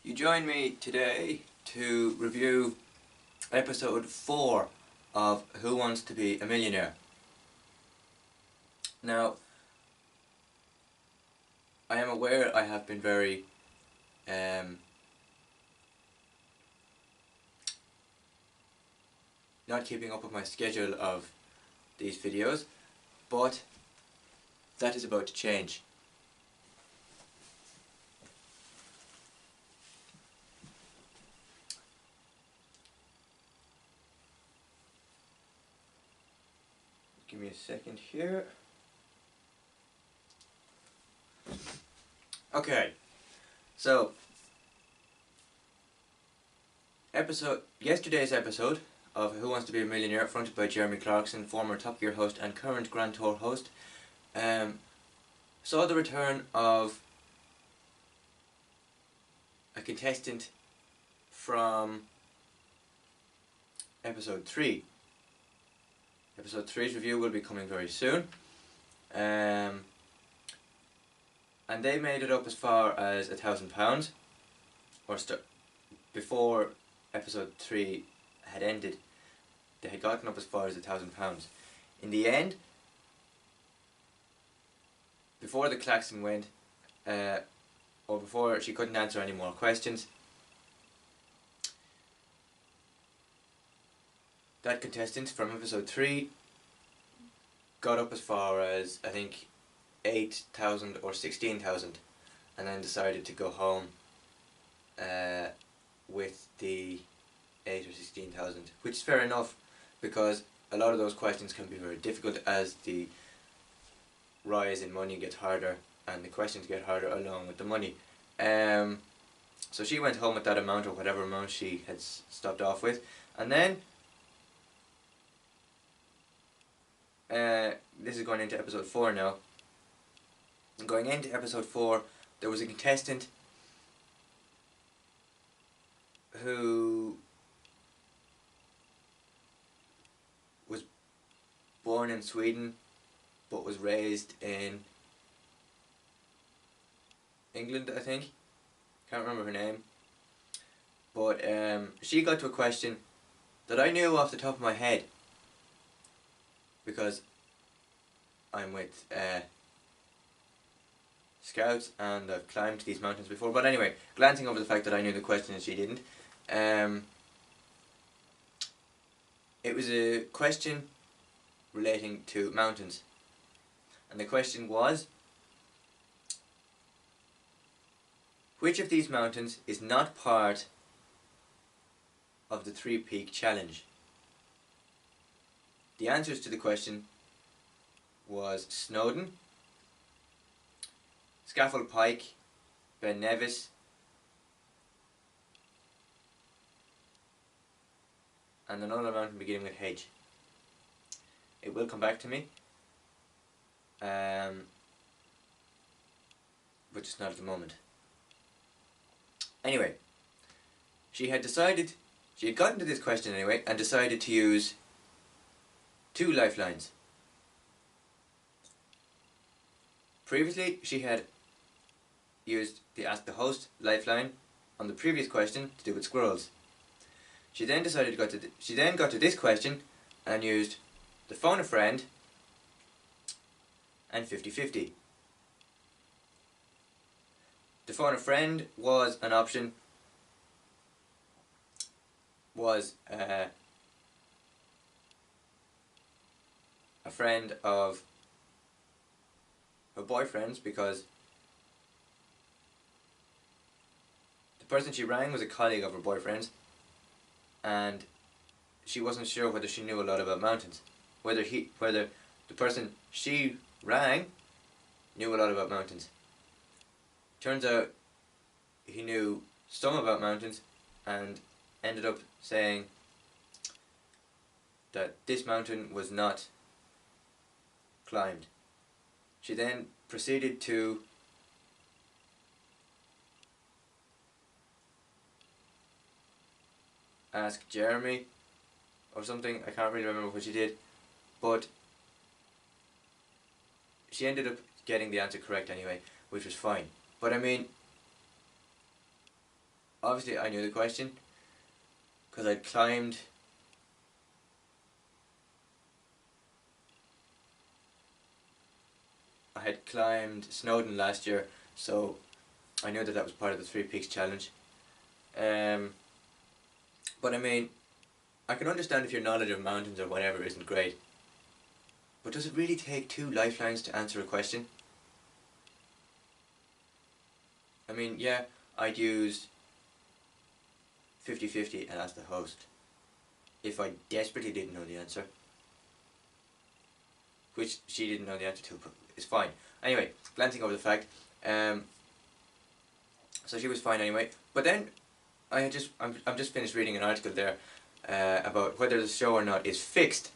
You join me today to review episode 4 of Who Wants to Be a Millionaire. Now, I am aware I have been very not keeping up with my schedule of these videos, but that is about to change. Give me a second here. Okay, so yesterday's episode of Who Wants to Be a Millionaire, fronted by Jeremy Clarkson, former Top Gear host and current Grand Tour host, saw the return of a contestant from episode 3. Episode 3's review will be coming very soon. And they made it up as far as £1,000, before episode 3 had ended. They had gotten up as far as £1,000. In the end, before the Clarkson went, or before she couldn't answer any more questions, that contestant from episode 3 got up as far as, I think, 8,000 or 16,000, and then decided to go home with the 8 or 16,000, which is fair enough, because a lot of those questions can be very difficult as the rise in money gets harder and the questions get harder along with the money. So she went home with that amount, or whatever amount she had stopped off with, and then this is going into episode 4 now. Going into episode 4, there was a contestant who was born in Sweden but was raised in England, I think. Can't remember her name. But she got to a question that I knew off the top of my head, because I'm with Scouts and I've climbed these mountains before. But anyway, glancing over the fact that I knew the question and she didn't, it was a question relating to mountains, and the question was, which of these mountains is not part of the 3-peak challenge? The answers to the question was Snowdon, Scaffold Pike, Ben Nevis, and another mountain beginning with H. It will come back to me, but just not at the moment. Anyway, she had gotten to this question anyway, and decided to use 2 lifelines. Previously, she had used the Ask the Host lifeline on the previous question to do with squirrels. She then decided to got to this question and used the Phone a Friend and 50-50. The Phone a Friend was an option, was a friend of her boyfriend's, because the person she rang was a colleague of her boyfriend's, and she wasn't sure whether she knew a lot about mountains, whether the person she rang knew a lot about mountains. Turns out he knew some about mountains, and ended up saying that this mountain was not climbed. She then proceeded to ask Jeremy or something. I can't really remember what she did, but she ended up getting the answer correct anyway, which was fine. But I mean, obviously I knew the question because I had climbed Snowdon last year, so I knew that that was part of the Three Peaks Challenge. But I mean, I can understand if your knowledge of mountains or whatever isn't great. But does it really take 2 lifelines to answer a question? I mean, yeah, I'd use 50-50 and ask the host if I desperately didn't know the answer. Which she didn't know the answer to, but it's fine. Anyway, glancing over the fact, so she was fine anyway. But then I'm just finished reading an article there about whether the show or not is fixed.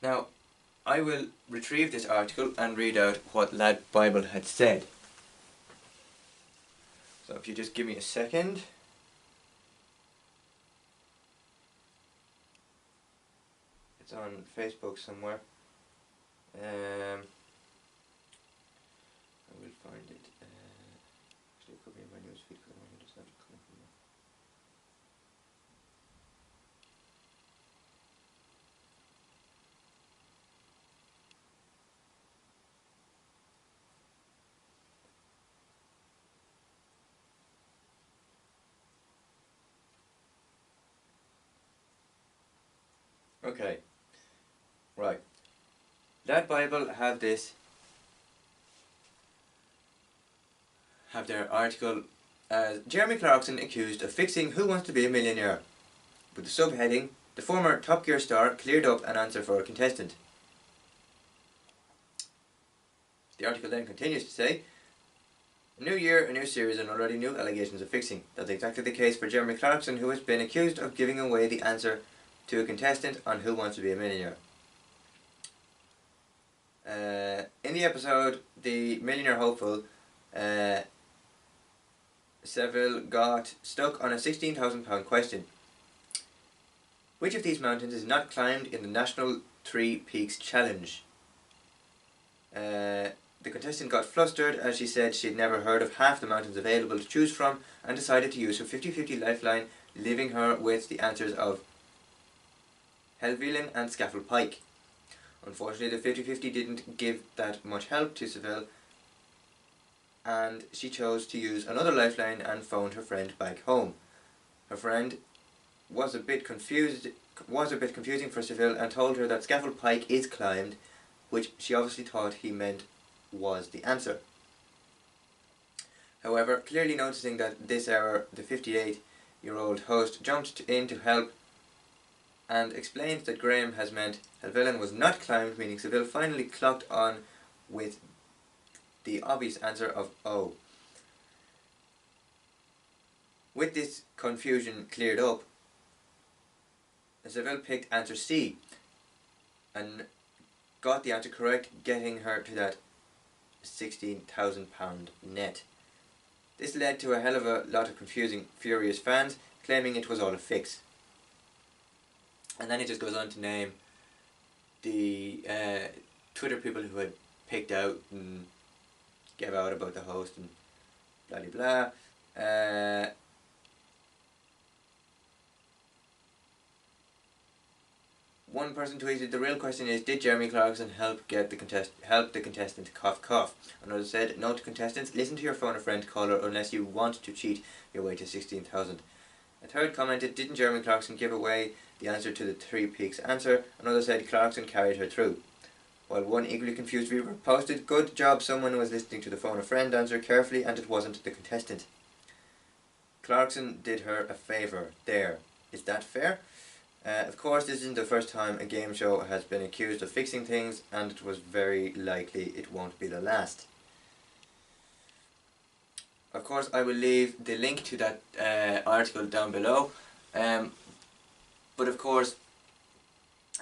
Now, I will retrieve this article and read out what Lad Bible had said. So if you just give me a second. It's on Facebook somewhere. I will find it. Actually, it could be in my newsfeed because I just have to come from there. Okay, right. That Bible have their article as Jeremy Clarkson accused of fixing Who Wants to Be a Millionaire, with the subheading, the former Top Gear star cleared up an answer for a contestant. The article then continues to say, a new year, a new series and already new allegations of fixing. That's exactly the case for Jeremy Clarkson, who has been accused of giving away the answer to a contestant on Who Wants to Be a Millionaire. In the episode, the millionaire hopeful Seville got stuck on a £16,000 question. Which of these mountains is not climbed in the National Three Peaks Challenge? The contestant got flustered as she said she'd never heard of half the mountains available to choose from and decided to use her 50-50 lifeline, leaving her with the answers of Helvellyn and Scafell Pike. Unfortunately, the 50-50 didn't give that much help to Seville, and she chose to use another lifeline and phoned her friend back home. Her friend was a bit confusing for Seville and told her that Scafell Pike is climbed, which she obviously thought he meant was the answer. However, clearly noticing that this error, the 58-year-old host jumped in to help and explained that Graham has meant Helvellyn was not climbed, meaning Seville finally clocked on with the obvious answer of O. With this confusion cleared up, Seville picked answer C and got the answer correct, getting her to that £16,000 net. This led to a hell of a lot of confusing, furious fans claiming it was all a fix. And then he just goes on to name the Twitter people who had picked out and gave out about the host and blah blah blah. One person tweeted, the real question is, did Jeremy Clarkson help the contestant cough cough? Another said, no to contestants, listen to your phone a friend caller unless you want to cheat your way to 16,000. A third commented, didn't Jeremy Clarkson give away the answer to the Three Peaks answer? Another said Clarkson carried her through. While one equally confused viewer posted, good job, someone was listening to the phone a friend answer carefully and it wasn't the contestant. Clarkson did her a favour there. Is that fair? Of course, this isn't the first time a game show has been accused of fixing things, and it was very likely it won't be the last. Of course, I will leave the link to that article down below. But of course,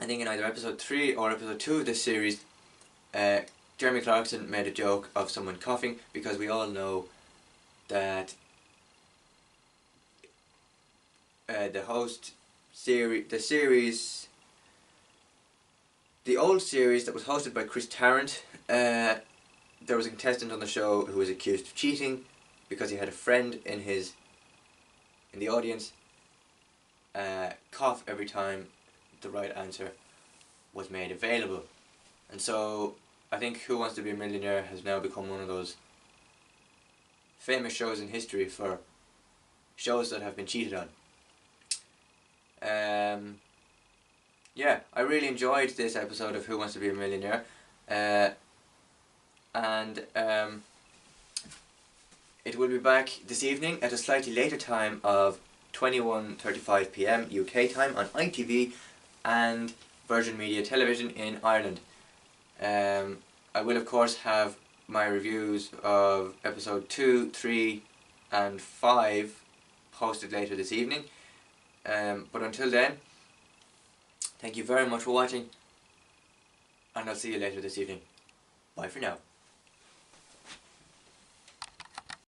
I think in either episode 3 or episode 2 of this series, Jeremy Clarkson made a joke of someone coughing, because we all know that the old series that was hosted by ChrisTarrant, there was a contestant on the show who was accused of cheating because he had a friend in his in the audience cough every time the right answer was made available. And so I think Who Wants to Be a Millionaire has now become one of those famous shows in history for shows that have been cheated on. Yeah, I really enjoyed this episode of Who Wants to Be a Millionaire, and it will be back this evening at a slightly later time of 21:35 PM UK time on ITV and Virgin Media Television in Ireland. I will of course have my reviews of episode 2, 3 and 5 posted later this evening. But until then, thank you very much for watching, and I'll see you later this evening. Bye for now.